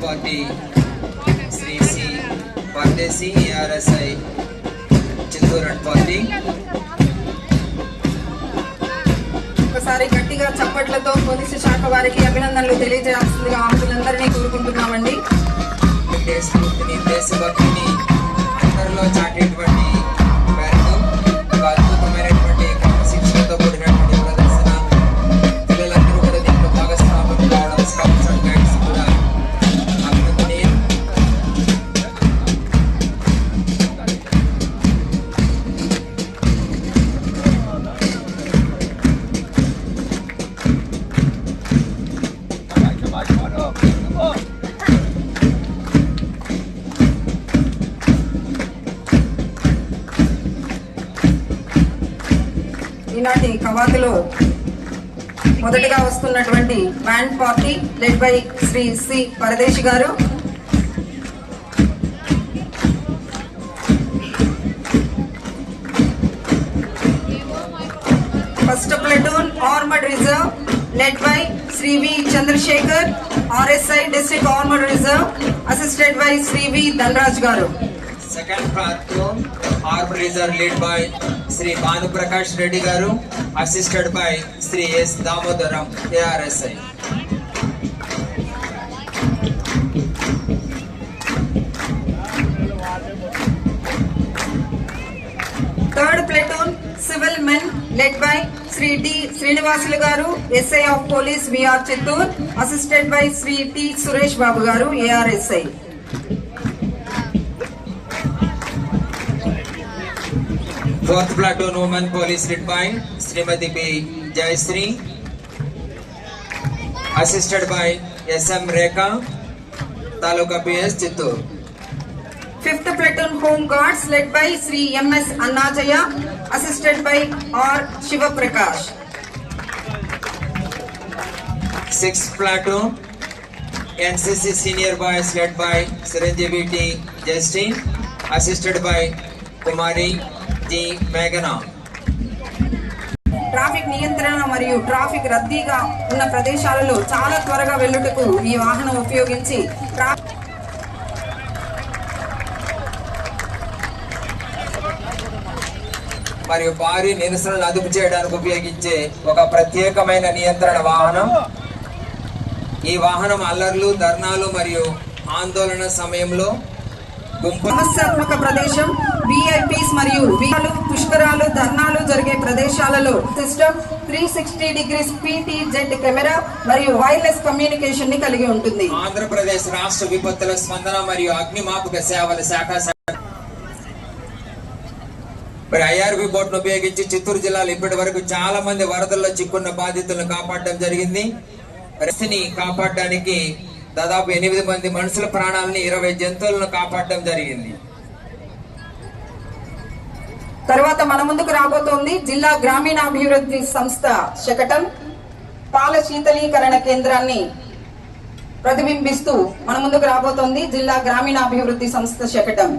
Party Shri C Pardeshi ARSI Chittoor and party. ఒకసారి గట్టిగా చప్పట్లతో పోలీసు శాఖ వారికి అభినందనలు తెలియజేయాల్సిందిగా ఆమెలందరినీ కోరుకుంటున్నామండి. స్ఫూర్తిని, దేశభక్తిని అందరిలో చాటేటువంటి ఒక అద్భుతమైనటువంటి క్రమశిక్షణతో కూడినటువంటి ప్రదర్శన. పిల్లలందరూ కూడా దీంట్లో భాగస్వామ్యం కావడం, స్కౌట్స్ అండ్ గైడ్స్ కూడా అభినందనీయం. ఈనాటి కవాతులో మొదటగా వస్తున్నటువంటి band party led by Shri C Paradesi garu. First platoon armoured reserve led by Shri V Chandrashekar RSI district armoured reserve assisted by Shri V Dhanraj garu. Second platoon armoured reserve led by Shri Bhanu Prakash Reddy garu, assisted by Shri S Damodaram ARSI. Third platoon civil men led by Shri D Srinivasulu garu, SI of police VR Chittoor, assisted by Shri T Suresh Babu గారు ARSI. Fourth platoon women police led by Srimati B. Jayasri, assisted by SM Rekha, Taluka PS Chittur. Fifth platoon home guards led by Sri MS Annajaya, assisted by R. Shiva Prakash. Sixth platoon NCC senior boys led by Siranjeevi T. Justin, assisted by Kumari G. Meghana. Traffic నియంత్రణ మరియు traffic రద్దీగా ఉన్న ప్రదేశాలలో చాలా త్వరగా వెళ్లుటకు ఈ వాహనం ఉపయోగించి మరియు భారీ నిరసనలు అదుపు చేయడానికి ఉపయోగించే ఒక ప్రత్యేకమైన నియంత్రణ వాహనం. ఈ వాహనం అల్లర్లు, ధర్నాలు మరియు ఆందోళన సమయంలో సమస్యాత్మక ప్రదేశం, VIPs మరియు పుష్కరాలు, ధర్నాలు జరిగే ప్రదేశాలలో సిస్టమ్ 360 degrees PTZ కెమెరా మరియు వైర్లెస్ కమ్యూనికేషన్ ని కలిగి ఉంటుంది. ఆంధ్రప్రదేశ్ రాష్ట్ర విపత్తుల స్పందన మరియు అగ్నిమాపక సేవల శాఖ మరి IRB బోట్ను ఉపయోగించి చిత్తూరు జిల్లాలో ఇప్పటి వరకు చాలా మంది వరదల్లో చిక్కున్న బాధితులను కాపాడడం జరిగింది. పరిస్థితిని కాపాడడానికి దాదాపు 8 మంది మనుషుల ప్రాణాలని, 20 జంతువులను కాపాడడం జరిగింది. తర్వాత మన ముందుకు రాబోతోంది జిల్లా గ్రామీణాభివృద్ధి సంస్థ శకటం పాల శీతలీకరణ కేంద్రాన్ని ప్రతిబింబిస్తూ మన ముందుకు రాబోతోంది జిల్లా గ్రామీణాభివృద్ధి సంస్థ శకటం.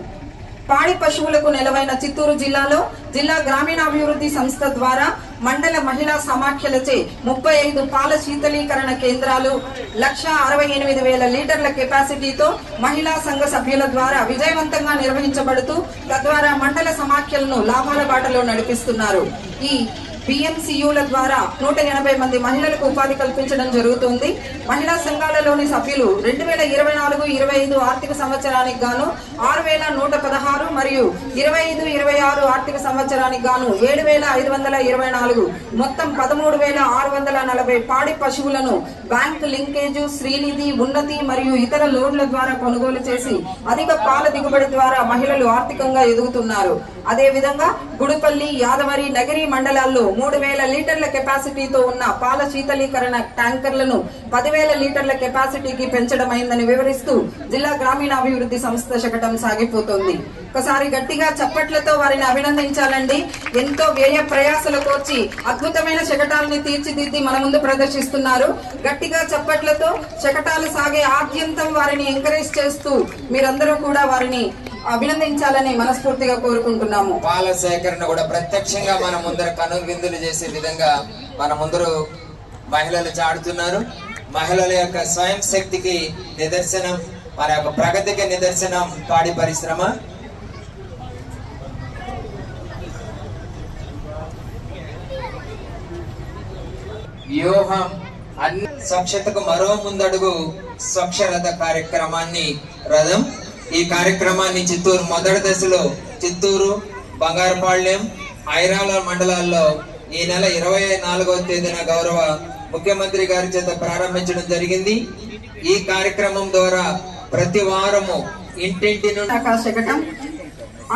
పాడి పశువులకు నెలవైన చిత్తూరు జిల్లాలో జిల్లా గ్రామీణాభివృద్ధి సంస్థ ద్వారా మండల మహిళా సమాఖ్యలచే 35 పాల శీతలీకరణ కేంద్రాలు 1,68,000 లీటర్ల కెపాసిటీతో మహిళా సంఘ సభ్యుల ద్వారా విజయవంతంగా నిర్వహించబడుతూ తద్వారా మండల సమాఖ్యలను లాభాల బాటలో నడిపిస్తున్నారు. ఈ BMCUల ద్వారా 180 మంది మహిళలకు ఉపాధి కల్పించడం జరుగుతుంది. మహిళా సంఘాలలోని సభ్యులు 2024-25 ఆర్థిక సంవత్సరానికి గాను 6,116 మరియు 25-26 ఆర్థిక సంవత్సరానికి గాను 7,524 మొత్తం 13,640 పాడి పశువులను బ్యాంకు లింకేజు, శ్రీనిధి, ఉన్నతి మరియు ఇతర లోన్ల ద్వారా కొనుగోలు చేసి అధిక పాల దిగుబడి ద్వారా మహిళలు ఆర్థికంగా ఎదుగుతున్నారు. అదేవిధంగా గుడిపల్లి, యాదవరి, నగరి మండలాల్లో 3,000 లీటర్ల కెపాసిటీతో ఉన్న పాల శీతలీకరణ ట్యాంకర్లను 10,000 లీటర్ల కెపాసిటీకి పెంచడమైందని వివరిస్తూ జిల్లా గ్రామీణాభివృద్ధి సంస్థ శకటం సాగిపోతోంది. ఒకసారి గట్టిగా చప్పట్లతో వారిని అభినందించాలండి. ఎంతో వ్యయ ప్రయాసల కోర్చి అద్భుతమైన శకటాలని తీర్చిదిద్ది మన ముందు ప్రదర్శిస్తున్నారు. గట్టిగా చప్పట్లతో శకటాలు సాగే ఆద్యంతం వారిని ఎంకరేజ్ చేస్తూ మీరందరూ కూడా వారిని అభినందించాలని మనస్ఫూర్తిగా కోరుకుంటున్నాము. పాల సేకరణ కూడా ప్రత్యక్షంగా మన ముందర కనులు విందులు చేసే విధంగా మన ముందరు మహిళలు చాడుతున్నారు. మహిళల యొక్క స్వయం శక్తికి నిదర్శనం మన యొక్క ప్రగతికి నిదర్శనం పాడి పరిశ్రమ. వ్యూహం అన్ని స్వచ్ఛతకు మరో ముందడుగు స్వచ్ఛరథ కార్యక్రమాన్ని రథం. ఈ కార్యక్రమాన్ని చిత్తూరు మొదటి దశలో చిత్తూరు, బంగారుపాళ్యం, ఐరాల మండలాల్లో ఈ నెల 24వ తేదీన గౌరవ ముఖ్యమంత్రి గారి చేత ప్రారంభించడం జరిగింది. ఈ కార్యక్రమం ద్వారా ప్రతి వారము ఇంటింటి నుండి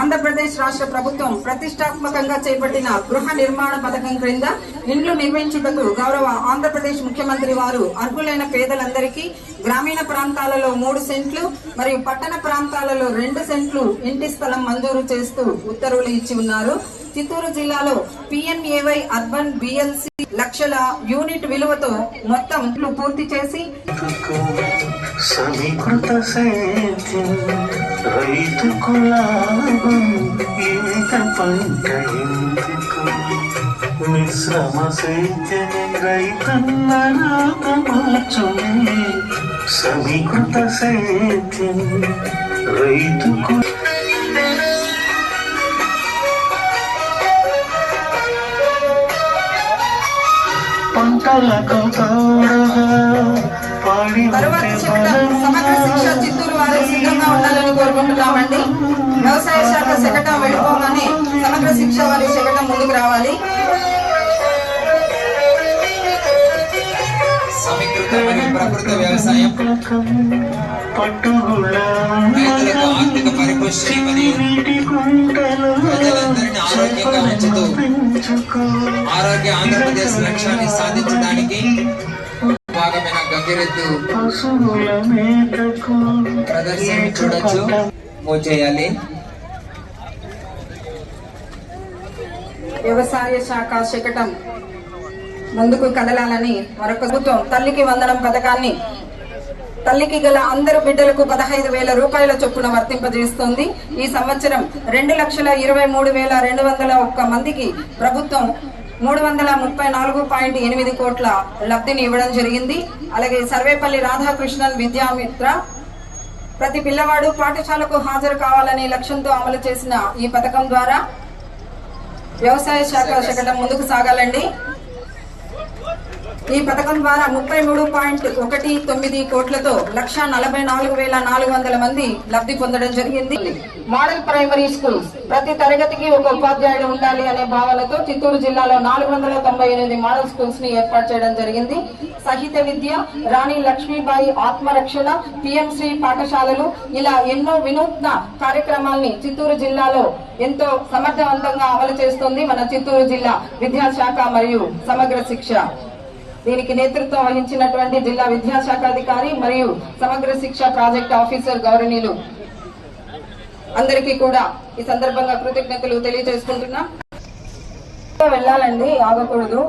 ఆంధ్రప్రదేశ్ రాష్ట్ర ప్రభుత్వం ప్రతిష్టాత్మకంగా చేపట్టిన గృహ నిర్మాణ పథకం క్రింద ఇండ్లు నిర్మించుటకు గౌరవ ఆంధ్రప్రదేశ్ ముఖ్యమంత్రి వారు అర్హులైన పేదలందరికీ గ్రామీణ ప్రాంతాలలో 3 సెంట్లు మరియు పట్టణ ప్రాంతాలలో 2 సెంట్లు ఇంటి స్థలం మంజూరు చేస్తూ ఉత్తర్వులు ఇచ్చి ఉన్నారు. చిత్తూరు జిల్లాలో PMAY అర్బన్ BLC లక్షల యూనిట్ విలువతో మొత్తం ఇండ్లు పూర్తి చేసి సమీకృత సేద్యం రైతుకు లాభం ఏక పంట ఎందుకు మిశ్రమ సేద్యమే రైతన్న రాకమర్చునే సమీకృత సేద్యం రైతుకు పంటలకు తోడుగా తరువాత సమగ్ర శిక్ష చిత్తూరు వారు సిద్ధంగా ఉండాలని కోరుకుంటున్నామండి. వ్యవసాయ శాఖ శకటం వెళ్ళిపోగానే సమగ్ర శిక్ష వారి శకటం ముందుకు రావాలి. సమీకృత మరియు ప్రకృతి వ్యవసాయం రైతులకు ఆర్థిక పరిపుష్టి మరియు ప్రజలందరినీ ఆరోగ్యంగా ఉంచుతూ ఆరోగ్య ఆంధ్రప్రదేశ్ లక్ష్యాన్ని సాధించడానికి భాగమైన గంగిరెద్దు ప్రదర్శన చూడొచ్చు. మూవ్ చేయాలి. వ్యవసాయ శాఖ శకటం ముందుకు కదలాలని మరొక ప్రభుత్వం తల్లికి వందనం పథకాన్ని తల్లికి గల అందరు బిడ్డలకు 15,000 రూపాయల చొప్పున వర్తింపజేస్తోంది. ఈ సంవత్సరం 2,23,201 మందికి ప్రభుత్వం 334.8 కోట్ల లబ్ధిని ఇవ్వడం జరిగింది. అలాగే సర్వేపల్లి రాధాకృష్ణన్ విద్యామిత్ర ప్రతి పిల్లవాడు పాఠశాలకు హాజరు కావాలనే లక్ష్యంతో అమలు చేసిన ఈ పథకం ద్వారా వ్యవసాయ శాఖ శకటం ముందుకు సాగాలండి. ఈ పథకం ద్వారా 33.19 కోట్లతో 1,44,400 మంది లబ్ధి పొందడం జరిగింది. మోడల్ ప్రైమరీ స్కూల్స్ ప్రతి తరగతికి ఒక ఉపాధ్యాయుడు ఉండాలి అనే భావనతో చిత్తూరు జిల్లాలో 498 మోడల్ స్కూల్స్ ని ఏర్పాటు చేయడం జరిగింది. సాహిత్య విద్య, రాణి లక్ష్మీబాయి ఆత్మరక్షణ, PMశ్రీ పాఠశాలలు ఇలా ఎన్నో వినూత్న కార్యక్రమాల్ని చిత్తూరు జిల్లాలో ఎంతో సమర్థవంతంగా అమలు చేస్తుంది మన చిత్తూరు జిల్లా విద్యాశాఖ మరియు సమగ్ర శిక్ష. దీనికి నేతృత్వం వహించినటువంటి జిల్లా విద్యాశాఖ అధికారి మరియు సమగ్ర శిక్ష ప్రాజెక్ట్ ఆఫీసర్ గౌరవనీయులు అందరికీ కూడా ఈ సందర్భంగా కృతజ్ఞతలు తెలియజేసుకుంటున్నాం. వెళ్ళాలండి, ఆగకూడదు.